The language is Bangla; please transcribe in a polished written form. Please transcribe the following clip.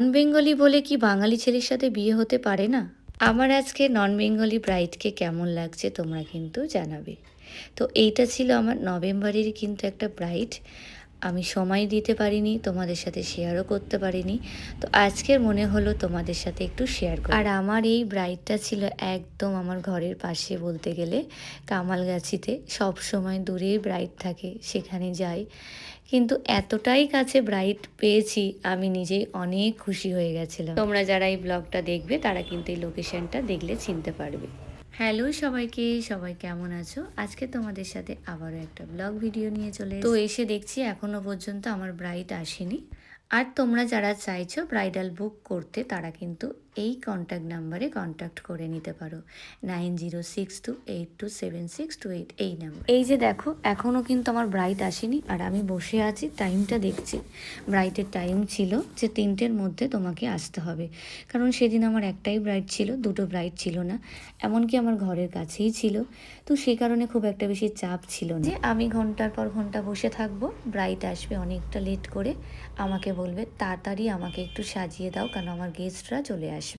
নন বেঙ্গলি বলে কি বাঙালি ছেলের সাথে বিয়ে হতে পারে না? আমার আজকে নন বেঙ্গলি ব্রাইডকে কেমন লাগছে তোমরা কিন্তু জানাবে। তো এইটা ছিল আমার নভেম্বরেরই কিন্তু একটা ব্রাইড। আমি সময় দিতে পারিনি, তোমাদের সাথে শেয়ারও করতে পারিনি। তো আজকের মনে হলো তোমাদের সাথে একটু শেয়ার করি। আর আমার এই ব্রাইডটা ছিল একদম আমার ঘরের পাশে বলতে গেলে, কামালগাছিতে। সবসময় দূরেই ব্রাইড থাকে, সেখানে যাই। কিন্তু এতটাই কাছে ব্রাইড পেয়েছি, আমি নিজেই অনেক খুশি হয়ে গেছিলাম। তোমরা যারা এই ব্লগটা দেখবে তারা কিন্তু এই লোকেশনটা দেখলে চিনতে পারবে। হ্যালো সবাইকে, সবাই কেমন আছো? আজকে তোমাদের সাথে আবারও একটা ব্লগ ভিডিও নিয়ে চলে তো এসে দেখছি এখনো পর্যন্ত আমার ব্রাইড আসেনি। আর তোমরা যারা চাইছো ব্রাইডাল বুক করতে তারা কিন্তু এই কন্ট্যাক্ট নাম্বারে কন্ট্যাক্ট করে নিতে পারো, 9062827628 এই নাম্বার। এই যে দেখো, এখনও কিন্তু আমার ব্রাইড আসেনি আর আমি বসে আছি, টাইমটা দেখছি। ব্রাইডের টাইম ছিল যে 3টের মধ্যে তোমাকে আসতে হবে, কারণ সেদিন আমার একটাই ব্রাইড ছিল, দুটো ব্রাইড ছিল না। এমনকি আমার ঘরের কাছেই ছিল। তো সেই কারণে খুব একটা বেশি চাপ ছিল না যে আমি ঘন্টার পর ঘন্টা বসে থাকবো। ব্রাইড আসবে অনেকটা লেট করে, আমাকে বলবে তাড়াতাড়ি আমাকে একটু সাজিয়ে দাও, কারণ আমার গেস্টরা চলে আসবে।